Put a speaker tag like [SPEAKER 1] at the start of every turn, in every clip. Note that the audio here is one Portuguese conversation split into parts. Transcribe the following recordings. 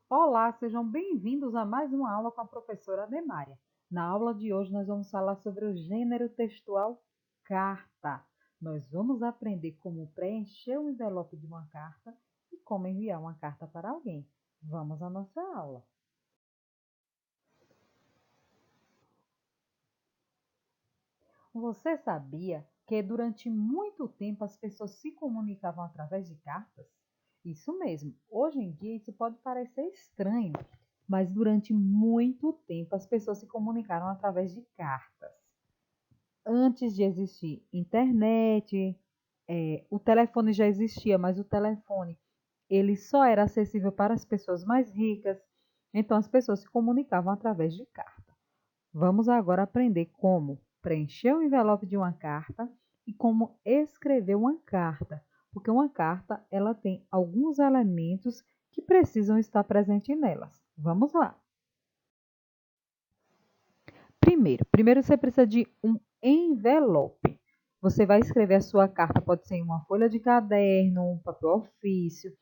[SPEAKER 1] Olá, sejam bem-vindos a mais uma aula com a professora Ademária. Na aula de hoje, nós vamos falar sobre o gênero textual carta. Nós vamos aprender como preencher o envelope de uma carta e como enviar uma carta para alguém. Vamos à nossa aula. Você sabia que durante muito tempo as pessoas se comunicavam através de cartas? Isso mesmo. Hoje em dia isso pode parecer estranho, mas durante muito tempo as pessoas se comunicaram através de cartas. Antes de existir internet, o telefone já existia, mas o telefone ele só era acessível para as pessoas mais ricas, então as pessoas se comunicavam através de carta. Vamos agora aprender como preencher o envelope de uma carta e como escrever uma carta, porque uma carta ela tem alguns elementos que precisam estar presentes nelas. Vamos lá. Primeiro você precisa de um envelope. Você vai escrever a sua carta, pode ser em uma folha de caderno, um papel ofício.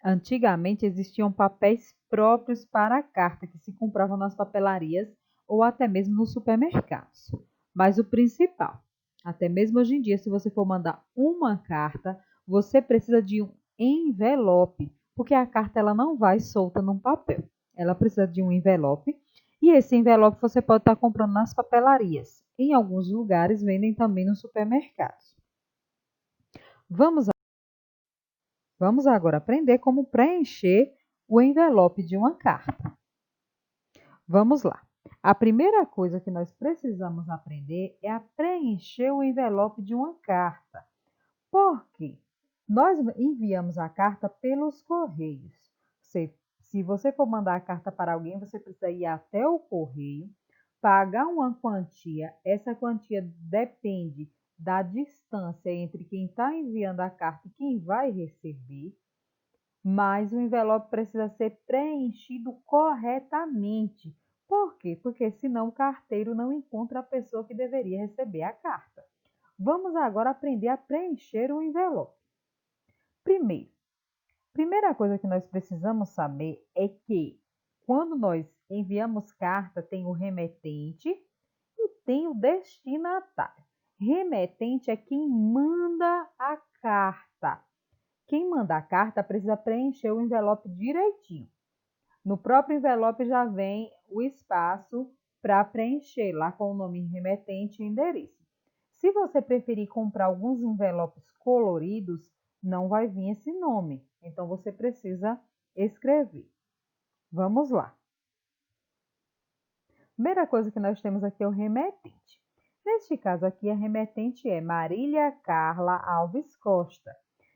[SPEAKER 1] Antigamente existiam papéis próprios para a carta que se compravam nas papelarias ou até mesmo nos supermercados. Mas o principal, até mesmo hoje em dia, se você for mandar uma carta, você precisa de um envelope, porque a carta ela não vai solta num papel. Ela precisa de um envelope e esse envelope você pode estar comprando nas papelarias. Em alguns lugares vendem também nos supermercados. Vamos Vamos agora aprender como preencher o envelope de uma carta. Vamos lá. A primeira coisa que nós precisamos aprender é a preencher o envelope de uma carta. Por quê? Nós enviamos a carta pelos correios. Se você for mandar a carta para alguém, você precisa ir até o correio, pagar uma quantia. Essa quantia depende da distância entre quem está enviando a carta e quem vai receber. Mas o envelope precisa ser preenchido corretamente. Por quê? Porque senão o carteiro não encontra a pessoa que deveria receber a carta. Vamos agora aprender a preencher o envelope. Primeira coisa que nós precisamos saber é que quando nós enviamos carta, tem o remetente e tem o destinatário. Remetente é quem manda a carta. Quem manda a carta precisa preencher o envelope direitinho. No próprio envelope já vem o espaço para preencher, lá com o nome remetente e endereço. Se você preferir comprar alguns envelopes coloridos, não vai vir esse nome. Então, você precisa escrever. Vamos lá. Primeira coisa que nós temos aqui é o remetente. Neste caso aqui, a remetente é Marília Carla Alves Costa.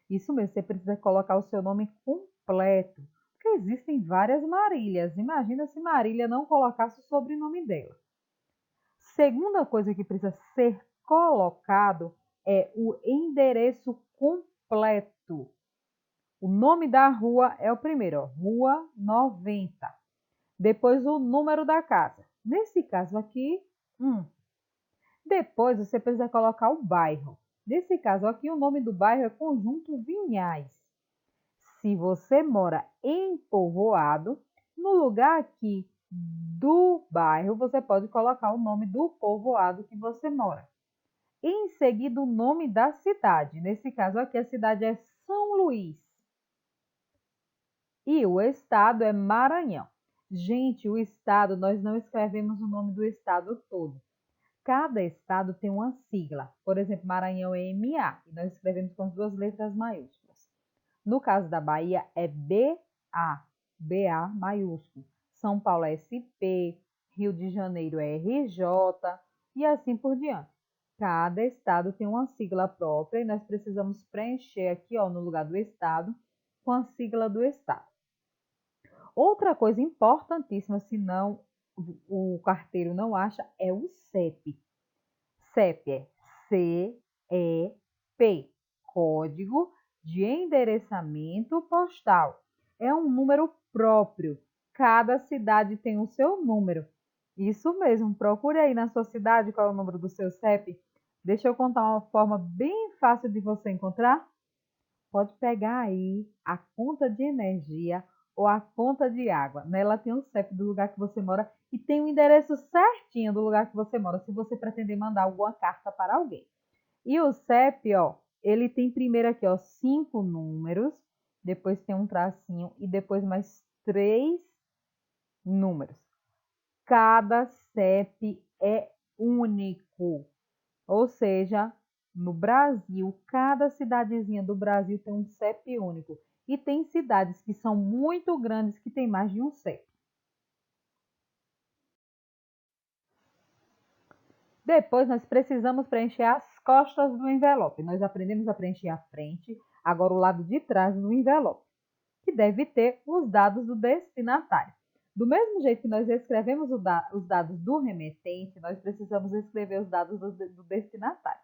[SPEAKER 1] Isso mesmo, você precisa colocar o seu nome completo, porque existem várias Marílias. Imagina se Marília não colocasse o sobrenome dela. Segunda coisa que precisa ser colocado é o endereço completo. O nome da rua é o primeiro, ó, Rua 90. Depois o número da casa. Nesse caso aqui, 1. Depois você precisa colocar o bairro. Nesse caso aqui, o nome do bairro é Conjunto Vinhais. Se você mora em povoado, no lugar aqui do bairro, você pode colocar o nome do povoado que você mora. Em seguida, o nome da cidade. Nesse caso aqui, a cidade é São Luís. E o estado é Maranhão. Gente, o estado, nós não escrevemos o nome do estado todo. Cada estado tem uma sigla. Por exemplo, Maranhão é MA, e nós escrevemos com as duas letras maiúsculas. No caso da Bahia, é BA, BA maiúsculo. São Paulo é SP, Rio de Janeiro é RJ, e assim por diante. Cada estado tem uma sigla própria e nós precisamos preencher aqui, ó, no lugar do estado, com a sigla do estado. Outra coisa importantíssima, senão o carteiro não acha, é o CEP. CEP é CEP, Código de Endereçamento Postal. É um número próprio. Cada cidade tem o seu número. Isso mesmo, procure aí na sua cidade qual é o número do seu CEP. Deixa eu contar uma forma bem fácil de você encontrar. Pode pegar aí a conta de energia ou a conta de água. Nela tem o CEP do lugar que você mora e tem o endereço certinho do lugar que você mora, se você pretender mandar alguma carta para alguém. E o CEP, ó, ele tem primeiro aqui, ó, 5 números, depois tem um tracinho e depois mais 3 números. Cada CEP é único, ou seja, no Brasil, cada cidadezinha do Brasil tem um CEP único. E tem cidades que são muito grandes que tem mais de um CEP. Depois nós precisamos preencher as costas do envelope. Nós aprendemos a preencher a frente, agora o lado de trás do envelope, que deve ter os dados do destinatário. Do mesmo jeito que nós escrevemos os dados do remetente, nós precisamos escrever os dados do destinatário.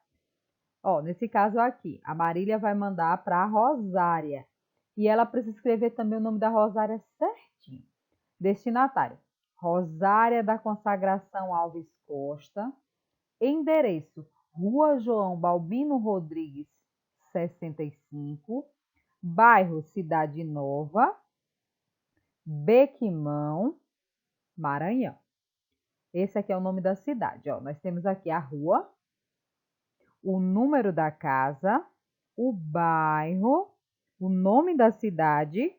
[SPEAKER 1] Ó, nesse caso aqui, a Marília vai mandar para a Rosária. E ela precisa escrever também o nome da Rosária certinho. Destinatário: Rosária da Consagração Alves Costa. Endereço: Rua João Balbino Rodrigues, 65. Bairro Cidade Nova, Bequimão, Maranhão. Esse aqui é o nome da cidade. Ó. Nós temos aqui a rua, o número da casa, o bairro, o nome da cidade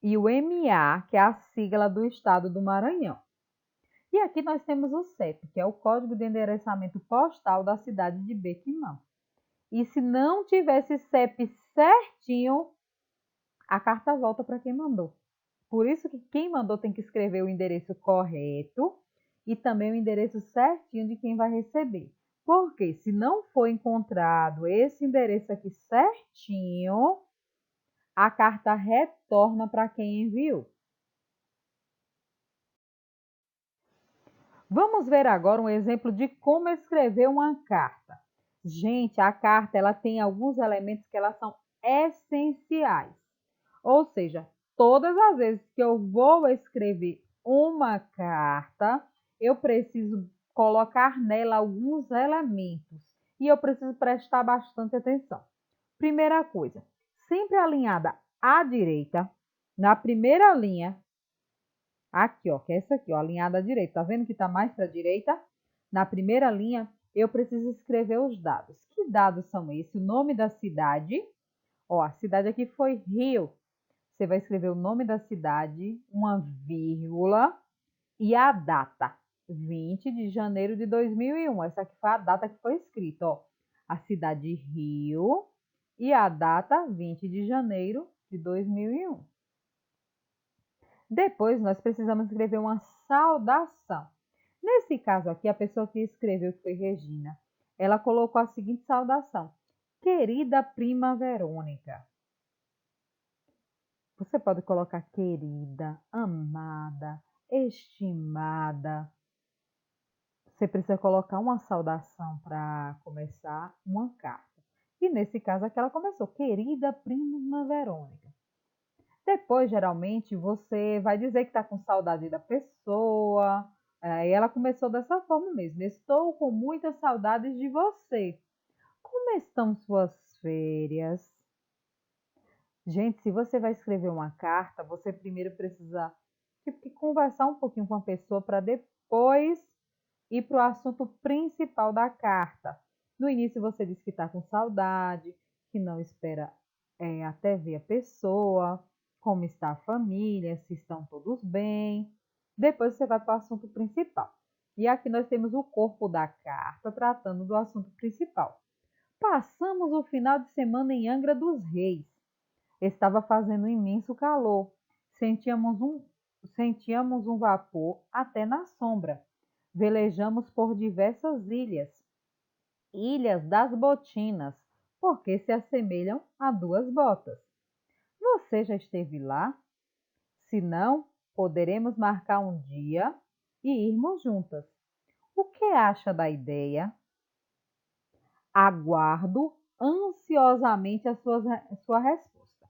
[SPEAKER 1] e o MA, que é a sigla do estado do Maranhão. E aqui nós temos o CEP, que é o Código de Endereçamento Postal da cidade de Bequimão. E se não tivesse CEP certinho, a carta volta para quem mandou. Por isso que quem mandou tem que escrever o endereço correto e também o endereço certinho de quem vai receber. Porque se não for encontrado esse endereço aqui certinho, a carta retorna para quem enviou. Vamos ver agora um exemplo de como escrever uma carta. Gente, a carta ela tem alguns elementos que elas são essenciais. Ou seja, todas as vezes que eu vou escrever uma carta, eu preciso colocar nela alguns elementos e eu preciso prestar bastante atenção. Primeira coisa, sempre alinhada à direita, na primeira linha, aqui, ó, que é essa aqui, ó, alinhada à direita. Tá vendo que tá mais para a direita? Na primeira linha, eu preciso escrever os dados. Que dados são esses? O nome da cidade. Ó, a cidade aqui foi Rio. Você vai escrever o nome da cidade, uma vírgula e a data. 20 de janeiro de 2001. Essa aqui foi a data que foi escrita, ó. A cidade Rio e a data 20 de janeiro de 2001. Depois, nós precisamos escrever uma saudação. Nesse caso aqui, a pessoa que escreveu, que foi Regina, ela colocou a seguinte saudação: Querida prima Verônica. Você pode colocar querida, amada, estimada. Você precisa colocar uma saudação para começar uma carta. E nesse caso aqui ela começou: Querida prima Verônica. Depois, geralmente, você vai dizer que está com saudade da pessoa. E ela começou dessa forma mesmo. Estou com muitas saudades de você. Como estão suas férias? Gente, se você vai escrever uma carta, você primeiro precisa que conversar um pouquinho com a pessoa para depois ir para o assunto principal da carta. No início você diz que está com saudade, que não espera até ver a pessoa, como está a família, se estão todos bem. Depois você vai para o assunto principal. E aqui nós temos o corpo da carta tratando do assunto principal. Passamos o final de semana em Angra dos Reis. Estava fazendo um imenso calor. Sentíamos um vapor até na sombra. Velejamos por diversas ilhas. Ilhas das Botinas, porque se assemelham a duas botas. Você já esteve lá? Se não, poderemos marcar um dia e irmos juntas. O que acha da ideia? Aguardo ansiosamente a sua resposta.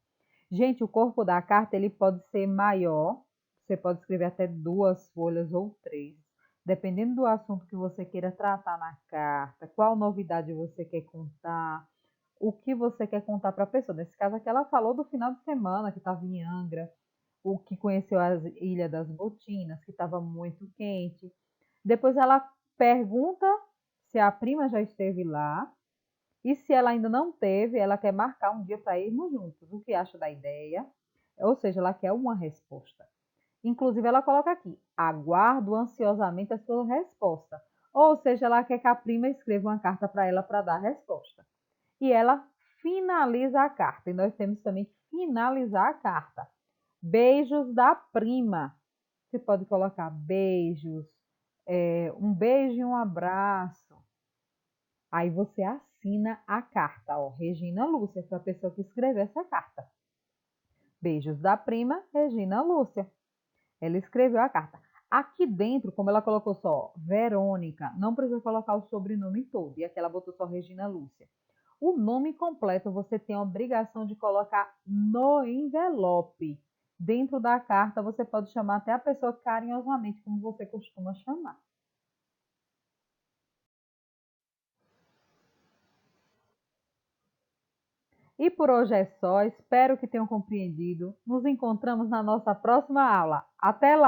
[SPEAKER 1] Gente, o corpo da carta ele pode ser maior. Você pode escrever até 2 folhas ou 3, dependendo do assunto que você queira tratar na carta, qual novidade você quer contar, o que você quer contar para a pessoa. Nesse caso aqui, ela falou do final de semana que estava em Angra, o que conheceu a Ilha das Botinas, que estava muito quente. Depois ela pergunta se a prima já esteve lá e se ela ainda não teve, ela quer marcar um dia para irmos juntos. O que acha da ideia? Ou seja, ela quer uma resposta. Inclusive, ela coloca aqui: aguardo ansiosamente a sua resposta. Ou seja, ela quer que a prima escreva uma carta para ela para dar a resposta. E ela finaliza a carta. E nós temos também que finalizar a carta. Beijos da prima. Você pode colocar beijos, um beijo e um abraço. Aí você assina a carta, ó, Regina Lúcia, foi a pessoa que escreveu essa carta. Beijos da prima, Regina Lúcia. Ela escreveu a carta. Aqui dentro, como ela colocou só Verônica, não precisa colocar o sobrenome todo. E aqui ela botou só Regina Lúcia. O nome completo você tem a obrigação de colocar no envelope. Dentro da carta, você pode chamar até a pessoa carinhosamente, como você costuma chamar. E por hoje é só. Espero que tenham compreendido. Nos encontramos na nossa próxima aula. Até lá!